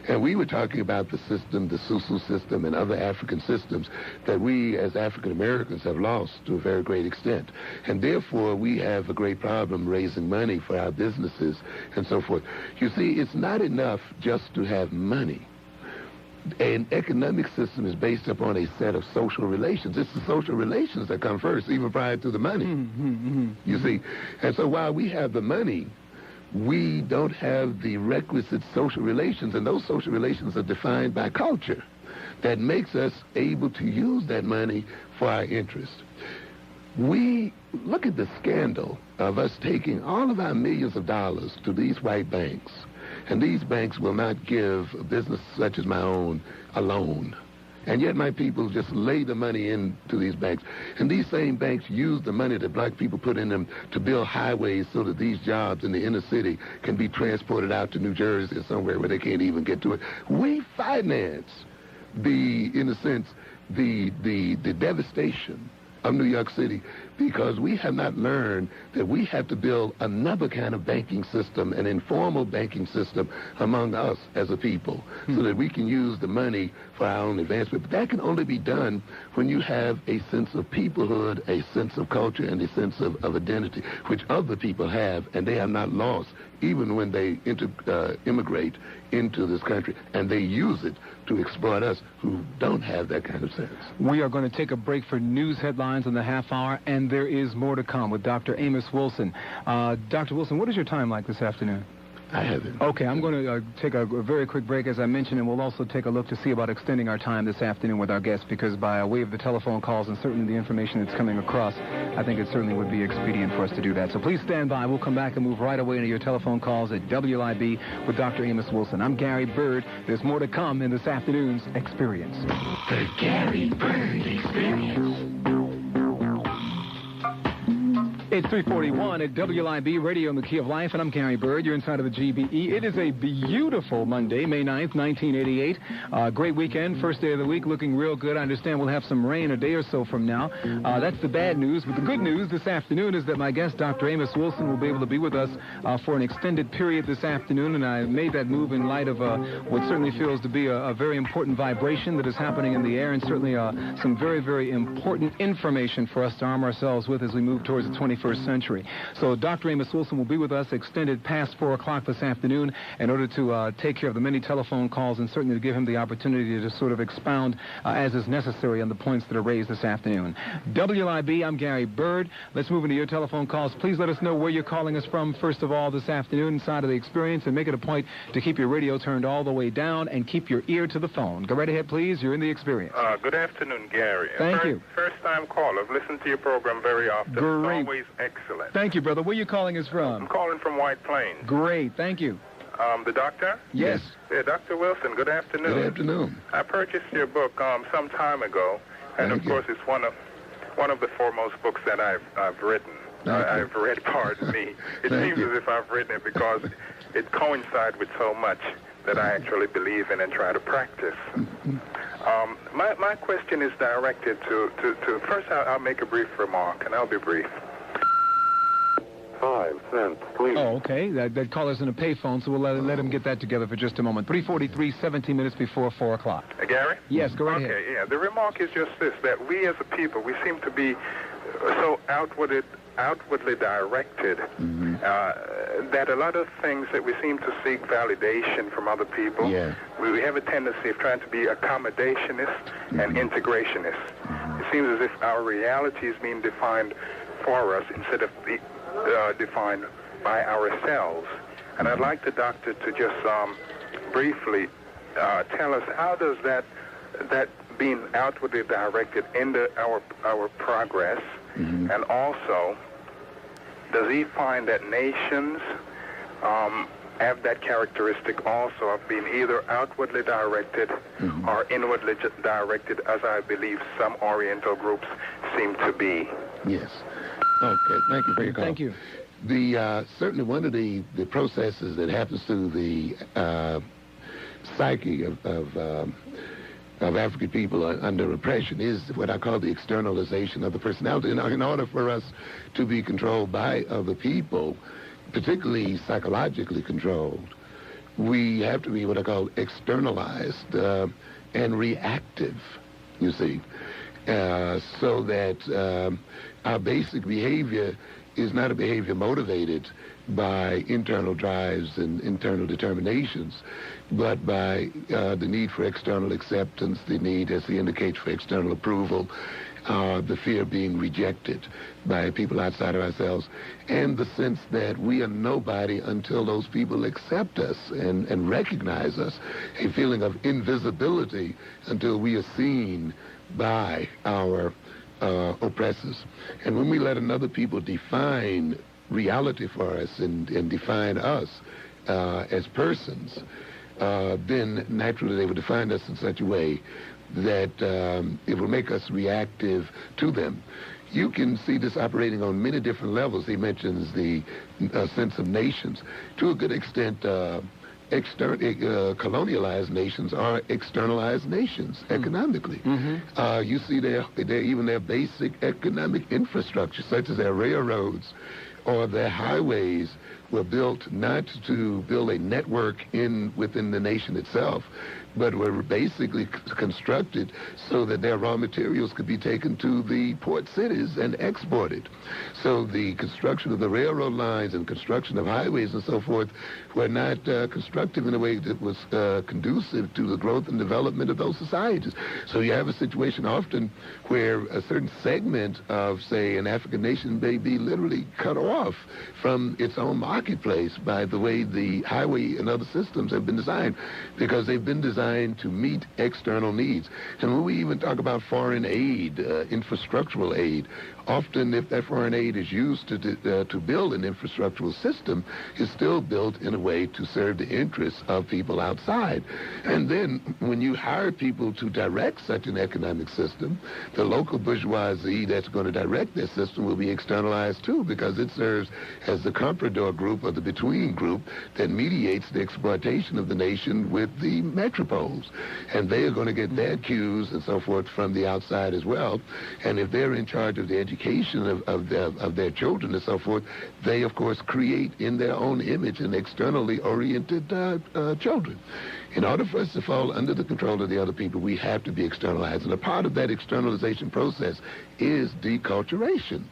Speaker 2: And we were talking about the system, the Susu system, and other African systems that we as African Americans have lost to a very great extent. And therefore, we have a great problem raising money for our businesses and so forth. You see, it's not enough just to have money. An economic system is based upon a set of social relations. It's the social relations that come first, even prior to the money. You see? And so while we have the money, we don't have the requisite social relations, and those social relations are defined by culture that makes us able to use that money for our interest. We look at the scandal of us taking all of our millions of dollars to these white banks, and these banks will not give a business such as my own a loan. And yet my people just lay the money into these banks. And these same banks use the money that black people put in them to build highways so that these jobs in the inner city can be transported out to New Jersey or somewhere where they can't even get to it. We finance in a sense, the devastation of New York City because we have not learned that we have to build another kind of banking system, an informal banking system among us as a people, so that we can use the money for our own advancement. But that can only be done when you have a sense of peoplehood, a sense of culture, and a sense of identity, which other people have, and they have not lost, even when they immigrate into this country, and they use it to exploit us who don't have that kind of sense.
Speaker 1: We are going to take a break for news headlines in the half hour, and there is more to come with Dr. Amos Wilson. Dr. Wilson, what is your time like this afternoon?
Speaker 2: I haven't.
Speaker 1: Okay, I'm going to take a very quick break, as I mentioned, and we'll also take a look to see about extending our time this afternoon with our guests, because by way of the telephone calls and certainly the information that's coming across, I think it certainly would be expedient for us to do that. So please stand by. We'll come back and move right away into your telephone calls at WIB with Dr. Amos Wilson. I'm Gary Bird. There's more to come in this afternoon's Experience.
Speaker 3: The Gary Bird Experience.
Speaker 1: It's 3:41 at WIB Radio in the Key of Life, and I'm Gary Bird. You're inside of the GBE. It is a beautiful Monday, May 9th, 1988. Great weekend, first day of the week, looking real good. I understand we'll have some rain a day or so from now. That's the bad news. But the good news this afternoon is that my guest, Dr. Amos Wilson, will be able to be with us for an extended period this afternoon, and I made that move in light of what certainly feels to be a very important vibration that is happening in the air, and certainly some very, very important information for us to arm ourselves with as we move towards the 21st century. So Dr. Amos Wilson will be with us extended past 4 o'clock this afternoon in order to take care of the many telephone calls and certainly to give him the opportunity to sort of expound as is necessary on the points that are raised this afternoon. WIB, I'm Gary Bird. Let's move into your telephone calls. Please let us know where you're calling us from, first of all, this afternoon inside of the Experience, and make it a point to keep your radio turned all the way down and keep your ear to the phone. Go right ahead, please. You're in the Experience.
Speaker 7: Good afternoon, Gary.
Speaker 1: Thank you.
Speaker 7: First-time caller. I've listened to your program very often.
Speaker 1: Great.
Speaker 7: It's always excellent.
Speaker 1: Thank you, brother. Where are you calling us from?
Speaker 7: I'm calling from White Plains.
Speaker 1: Great. Thank you.
Speaker 7: The doctor?
Speaker 1: Yes.
Speaker 7: Yeah, Dr. Wilson, good afternoon.
Speaker 2: Good afternoon.
Speaker 7: I purchased your book some time ago, and
Speaker 2: Thank
Speaker 7: of course it's one of the foremost books that I've written. I've read, pardon me. It seems as if I've written it because it coincides with so much that I actually believe in and try to practice. My question is directed to first I'll make a brief remark, and I'll be brief. 5 cents, please.
Speaker 1: Oh, okay. That caller's in a payphone, so we'll let him get that together for just a moment. 3:43, 17 minutes before 4 o'clock.
Speaker 7: Gary?
Speaker 1: Yes, go right ahead.
Speaker 7: Okay, yeah. The remark is just this, that we as a people, we seem to be so outwardly directed that a lot of things that we seem to seek validation from other people, we have a tendency of trying to be accommodationist and integrationist. It seems as if our reality is being defined for us instead of defined by ourselves. And I'd like the doctor to just briefly tell us, how does that being outwardly directed hinder our progress? And also, does he find that nations have that characteristic also of being either outwardly directed or inwardly directed, as I believe some Oriental groups seem to be?
Speaker 2: Yes. Okay, thank you for your call.
Speaker 1: Thank you.
Speaker 2: Certainly one of the processes that happens to the psyche of African people under oppression is what I call the externalization of the personality. In order for us to be controlled by other people, particularly psychologically controlled, we have to be what I call externalized and reactive, you see, so that our basic behavior is not a behavior motivated by internal drives and internal determinations, but by the need for external acceptance, the need, as he indicates, for external approval, the fear of being rejected by people outside of ourselves, and the sense that we are nobody until those people accept us and recognize us, a feeling of invisibility until we are seen by our oppressors. And when we let another people define reality for us and define us as persons, then naturally they will define us in such a way that it will make us reactive to them. You can see this operating on many different levels. He mentions the sense of nations. To a good extent, colonialized nations are externalized nations economically. You see even their basic economic infrastructure, such as their railroads or their highways were built not to build a network within the nation itself, but were basically constructed so that their raw materials could be taken to the port cities and exported. So the construction of the railroad lines and construction of highways and so forth were not constructed in a way that was conducive to the growth and development of those societies. So you have a situation often where a certain segment of, say, an African nation may be literally cut off from its own marketplace by the way the highway and other systems have been designed, because they've been designed to meet external needs. And when we even talk about foreign aid, infrastructural aid, often if that foreign aid is used to build an infrastructural system, it's still built in a way to serve the interests of people outside. And then when you hire people to direct such an economic system, the local bourgeoisie that's going to direct this system will be externalized too, because it serves as the comprador group or the between group that mediates the exploitation of the nation with the metropoles. And they are going to get their cues and so forth from the outside as well. And if they're in charge of the education of their children and so forth, they of course create in their own image an externally oriented children. In order for us to fall under the control of the other people, we have to be externalized. And a part of that externalization process is deculturation,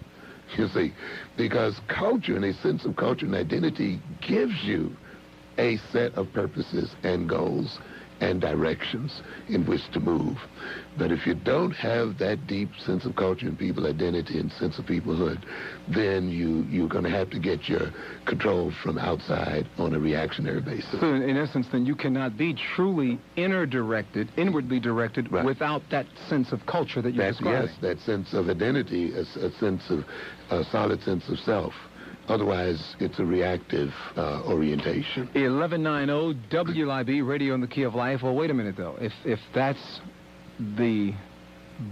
Speaker 2: you see, because culture and a sense of culture and identity gives you a set of purposes and goals and directions in which to move. But if you don't have that deep sense of culture and people identity and sense of peoplehood, then you're going to have to get your control from outside on a reactionary basis.
Speaker 1: So in essence, then you cannot be truly inwardly directed, right, without that sense of culture that you're describing.
Speaker 2: Yes, that sense of identity, a solid sense of self. Otherwise, it's a reactive orientation.
Speaker 1: 1190 WLIB, Radio in the Key of Life. Well, wait a minute, though. If that's the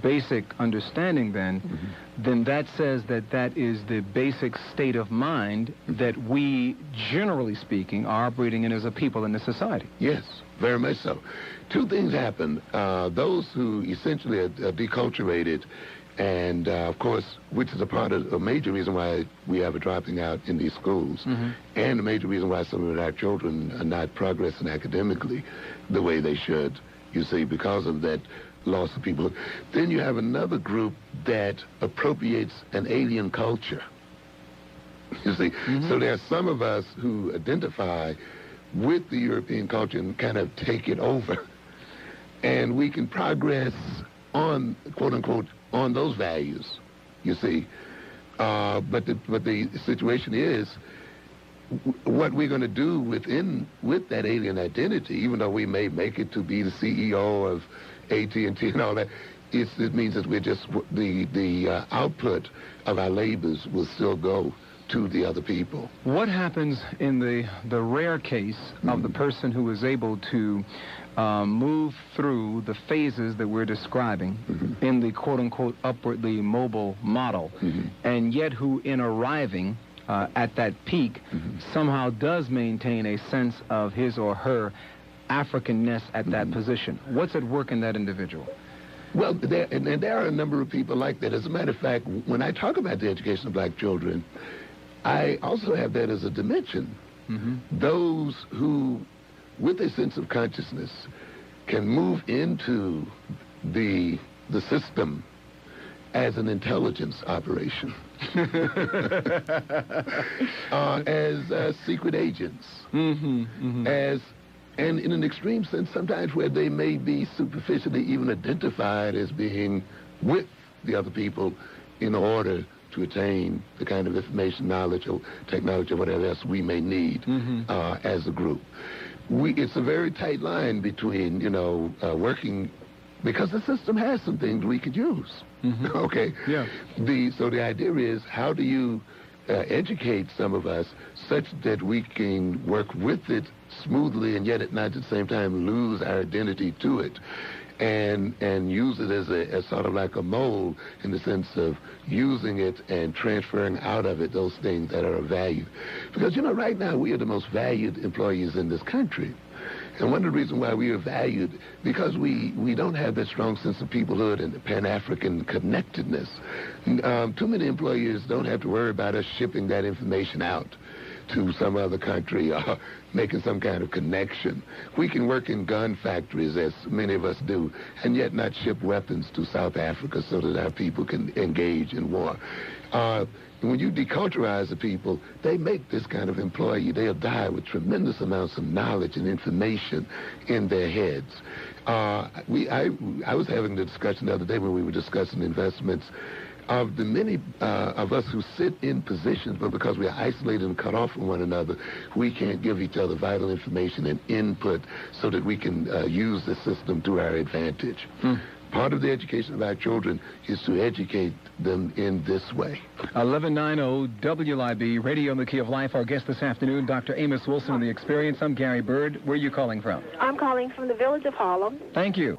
Speaker 1: basic understanding, then that says that is the basic state of mind that we, generally speaking, are operating in as a people in this society.
Speaker 2: Yes, very much so. Two things happen. Those who essentially are deculturated, and of course, which is a major reason why we have a dropping out in these schools, and a major reason why some of our children are not progressing academically the way they should, you see, because of that loss of people. Then you have another group that appropriates an alien culture, you see. So there are some of us who identify with the European culture and kind of take it over, and we can progress on, quote unquote, on those values, you see. But the situation is, what we're going to do with that alien identity, even though we may make it to be the CEO of AT&T and all that, it means that we're just, the output of our labors will still go to the other people.
Speaker 1: What happens in the rare case of the person who is able to move through the phases that we're describing in the quote-unquote upwardly mobile model, and yet who in arriving at that peak somehow does maintain a sense of his or her Africanness at that position? What's at work in that individual?
Speaker 2: Well, there are a number of people like that. As a matter of fact, when I talk about the education of black children, I also have that as a dimension. Those who, with a sense of consciousness, can move into the system as an intelligence operation, as secret agents, and in an extreme sense, sometimes where they may be superficially even identified as being with the other people in order to attain the kind of information, knowledge, or technology, or whatever else we may need as a group. It's a very tight line between, working, because the system has some things we could use. Okay?
Speaker 1: Yeah.
Speaker 2: So the idea is, how do you educate some of us such that we can work with it smoothly and yet not at the same time lose our identity to it, and use it as sort of like a mold, in the sense of using it and transferring out of it those things that are of value. Because, right now we are the most valued employees in this country. And one of the reasons why we are valued, because we don't have that strong sense of peoplehood and the Pan-African connectedness. Too many employers don't have to worry about us shipping that information out. to some other country or making some kind of connection. We can work in gun factories, as many of us do, and yet not ship weapons to South Africa so that our people can engage in war. When you deculturize the people, they make this kind of employee. They'll die with tremendous amounts of knowledge and information in their heads. I was having the discussion the other day when we were discussing investments of the many of us who sit in positions, but because we are isolated and cut off from one another, we can't give each other vital information and input so that we can use the system to our advantage. Part of the education of our children is to educate them in this way.
Speaker 1: 1190 WLIB, Radio in the Key of Life. Our guest this afternoon, Dr. Amos Wilson of The Experience. I'm Gary Bird. Where are you calling from?
Speaker 8: I'm calling from the village of Harlem.
Speaker 1: Thank you.